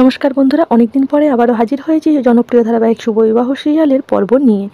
নমস্কার বন্ধুরা, অনেকদিন পরে আবারও হাজির হয়েছি জনপ্রিয় ধারাবাহিক শুভ বিবাহ সিরিয়ালের পর্ব নিয়ে।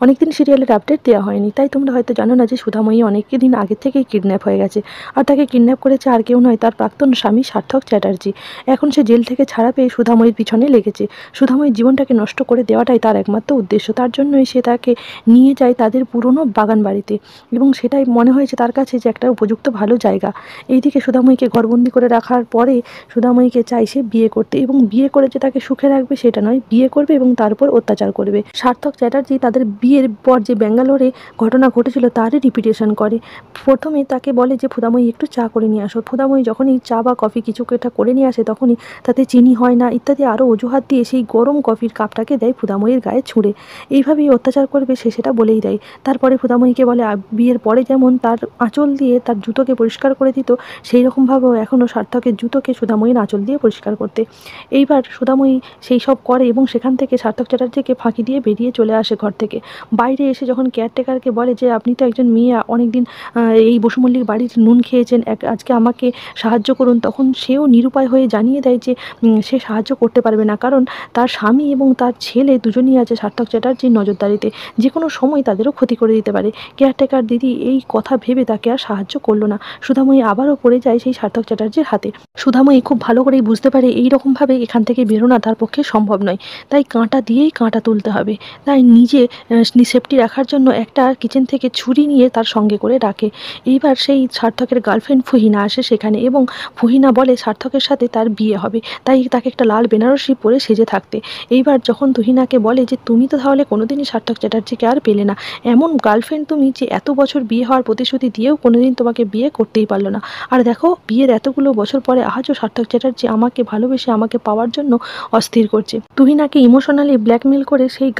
অনেকদিন সিরিয়ালের আপডেট দেওয়া হয়নি, তাই তোমরা হয়তো জানো না যে সুধাময়ী অনেক দিন আগে থেকেই কিডন্যাপ হয়ে গেছে। আর তাকে কিডন্যাপ করেছে আর কেউ নয়, তার প্রাক্তন স্বামী সার্থক চ্যাটার্জি। এখন সে জেল থেকে ছাড়া পেয়ে সুধাময়ীর পিছনে লেগেছে। সুধাময়ীর জীবনটাকে নষ্ট করে দেওয়াটাই তার একমাত্র উদ্দেশ্য। তার জন্যই সে তাকে নিয়ে যায় তাদের পুরনো বাগান বাড়িতে, এবং সেটাই মনে হয়েছে তার কাছে যে একটা উপযুক্ত ভালো জায়গা। এইদিকে সুধাময়ীকে ঘরবন্দি করে রাখার পরে সুধাময়ীকে চাই সে বিয়ে করতে, এবং বিয়ে করে যে তাকে সুখে রাখবে সেটা নয়, বিয়ে করবে এবং তার উপর অত্যাচার করবে। সার্থক চ্যাটার্জি তাদের বিয়ের পর যে ব্যাঙ্গালোরে ঘটনা ঘটেছিল তারই রিপিটেশন করে। প্রথমে তাকে বলে যে ফুদাময়ী একটু চা করে নিয়ে আসো। ফুদাময়ী যখনই চা বা কফি কিছু একটা করে নিয়ে আসে তখনই তাতে চিনি হয় না ইত্যাদি আরও অজুহাত দিয়ে সেই গরম কফির কাপটাকে দেয় ফুদাময়ীর গায়ে ছুঁড়ে। এইভাবেই অত্যাচার করবে সে সেটা বলেই দেয়। তারপরে ফুদাময়ীকে বলে বিয়ের পরে যেমন তার আঁচল দিয়ে তার জুতোকে পরিষ্কার করে দিত, সেই রকমভাবেও এখনও সার্থকের জুতোকে সুধাময়ীর আঁচল দিয়ে পরিষ্কার করতে। এইবার সুধাময়ী সেই সব করে এবং সেখান থেকে সার্থক চ্যাটার্জিকে ফাঁকি দিয়ে বেরিয়ে চলে আসে ঘর থেকে। বাইরে এসে যখন কেয়ারটেকারকে বলে যে আপনি তো একজন মেয়ে, অনেকদিন এই বসুমল্লিক বাড়ির নুন খেয়েছেন, আজকে আমাকে সাহায্য করুন, তখন সেও নিরুপায় হয়ে জানিয়ে দেয় যে সে সাহায্য করতে পারবে না, কারণ তার স্বামী এবং তার ছেলে দুজনেই আছে সার্থক চ্যাটার্জির নজরদারিতে, যে কোনো সময় তাদেরও ক্ষতি করে দিতে পারে। কেয়ারটেকার দিদি এই কথা ভেবে তাকে আর সাহায্য করলো না। সুধাময়ী আবারও পড়ে যায় সেই সার্থক চ্যাটার্জির হাতে। সুধাময়ী খুব ভালো করেই বুঝতে পারে এই রকমভাবে এখান থেকে বেরোনা তার পক্ষে সম্ভব নয়, তাই কাঁটা দিয়েই কাঁটা তুলতে হবে। তাই নিজে সেফটি রাখার জন্য একটা কিচেন থেকে ছুরি নিয়ে তার সঙ্গে করে রাখে। এইবার সেই সার্থকের গার্লফ্রেন্ড ফুহিনা আসে সেখানে, এবং ফুহিনা বলে সার্থকের সাথে তার বিয়ে হবে, তাই তাকে একটা লাল বেনারসি পরে সেজে থাকতে। এইবার যখন তুহিনাকে বলে যে তুমি তো তাহলে কোনোদিনই সার্থক চ্যাটার্জিকে আর পেলে না, এমন গার্লফ্রেন্ড তুমি যে এত বছর বিয়ে হওয়ার প্রতিশ্রুতি দিয়েও কোনোদিন তোমাকে বিয়ে করতেই পারলো না, আর দেখো বিয়ের এতগুলো বছর পরে আজও সার্থক চ্যাটার্জি আমাকে ভালোবেসে আমাকে পাওয়ার জন্য অস্থির করছে। তুহিনাকে ইমোশনালি ব্ল্যাকমেল করে সেই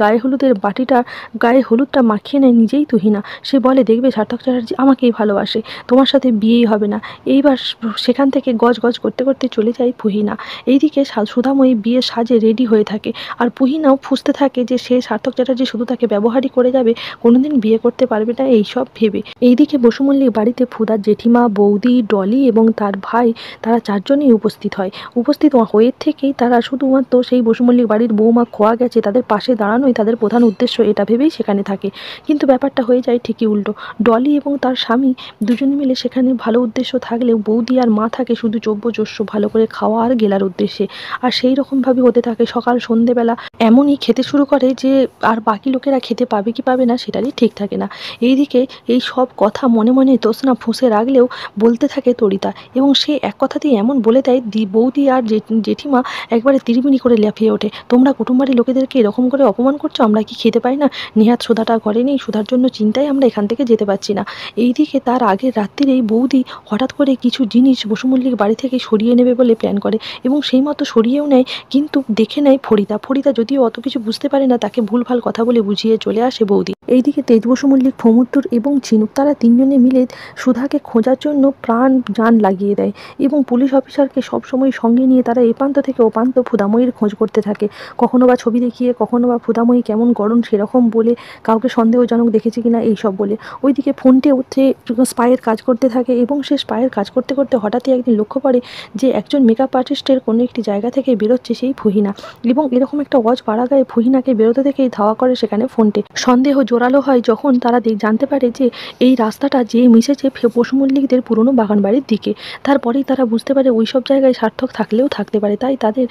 গায়ে হলুদটা মাখিয়ে নেয় নিজেই তুহিনা। সে বলে দেখবে সার্থক চ্যাটার্জি আমাকেই ভালোবাসে, তোমার সাথে বিয়েই হবে না। এইবার সেখান থেকে গজ গজ করতে করতে চলে যায় ফুহিনা। এইদিকে সুধাময়ী বিয়ের সাজে রেডি হয়ে থাকে, আর ফুহিনাও ফুঁসতে থাকে যে সে সার্থক চ্যাটার্জি শুধু তাকে ব্যবহারই করে যাবে, কোনোদিন বিয়ে করতে পারবে না এইসব ভেবে। এইদিকে বসুমল্লিক বাড়িতে ফুদার জেঠিমা, বৌদি, ডলি এবং তার ভাই, তারা চারজনই উপস্থিত হয়। উপস্থিত হয়ে থেকেই তারা শুধুমাত্র সেই বসুমল্লিক বাড়ির বৌমা খোয়া গেছে তাদের পাশে দাঁড়ানোই তাদের প্রধান উদ্দেশ্য, এটা ভেবেই সেখানে থাকে। কিন্তু ব্যাপারটা হয়ে যায় ঠিকই উল্টো। ডলি এবং তার স্বামী দুজনে মিলে সেখানে ভালো উদ্দেশ্য থাকলেও বৌদি আর মা থাকে শুধু যোগ্য ভালো করে খাওয়া আর গেলার উদ্দেশ্যে। আর সেই রকমভাবে হতে থাকে সকাল সন্ধেবেলা এমনই খেতে শুরু করে যে আর বাকি লোকেরা খেতে পাবে কি পাবে না সেটারই ঠিক থাকে না। এইদিকে এই সব কথা মনে মনে তোষনা ফুঁসে রাখলেও বলতে থাকে তরিতা, এবং সে এক কথাতেই এমন বলে দেয় বৌদি আর জেঠিমা একবারে তিরিমিরি করে লাফিয়ে ওঠে, তোমরা কুটুমবাড়ির লোকেদেরকে এরকম করে অপমান করছো, আমরা কি খেতে পাই না? নেহাত সুধাটা ঘরে নেই, সুধার জন্য চিন্তায় আমরা এখান থেকে যেতে পারছি না। এইদিকে তার আগের রাত্রিরেই বৌদি হঠাৎ করে কিছু জিনিস বসুমল্লিক বাড়ি থেকে সরিয়ে নেবে বলে প্ল্যান করে, এবং সেই মতো সরিয়েও নেয়, কিন্তু দেখে নেয় ফরিদা যদিও অত কিছু বুঝতে পারে না, তাকে ভুলভাল কথা বলে বুঝিয়ে চলে আসে বৌদি। এইদিকে তেজ বসুমল্লিক, ফমুদ্দুর এবং ঝিনুক তারা তিনজনে মিলে সুধাকে খোঁজার জন্য প্রাণ জান লাগিয়ে দেয়, এবং পুলিশ অফিসারকে সবসময় সঙ্গে নিয়ে তারা এপান্ত থেকে ওপান্ত ফুদাময়ীর খোঁজ করতে থাকে। কখনো বা ছবি দেখিয়ে, কখনো বা ফুদাময়ী কেমন গরম সেরকম বলে, কাউকে সন্দেহজনক দেখেছে কিনা এইসব বলে। ওইদিকে ফোনটে উঠে স্পাইয়ের কাজ করতে থাকে, এবং সে স্পাইয়ের কাজ করতে করতে হঠাৎই একদিন লক্ষ্য করে যে একজন মেকআপ আর্টিস্টের কোনো একটি জায়গা থেকে বেরোচ্ছে সেই ফুহিনা, এবং এরকম একটা ওয়াচ পাড়া গায়ে ফুহিনাকে বেরোতে থেকেই ধাওয়া করে সেখানে ফোনটে। সন্দেহ জোরালো হয় যখন তারা জানতে পারে যে এই রাস্তাটা যে মিশেছে বসুমল্লিকদের পুরনো বাগান বাড়ির দিকে। তারপরেই তারা বুঝতে পারে ওই সব জায়গায় সার্থক থাকলেও থাকতে পারে, তাই তাদের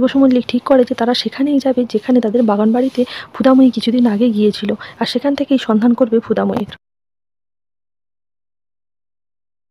বসুমল্লিক ঠিক করে যে তারা সেখানেই যাবে যেখানে তাদের বাগান বাড়িতে ফুদাময়ী কিছুদিন আগে গিয়েছিল, আর সেখান থেকেই সন্ধান করবে ফুদাময়ীর।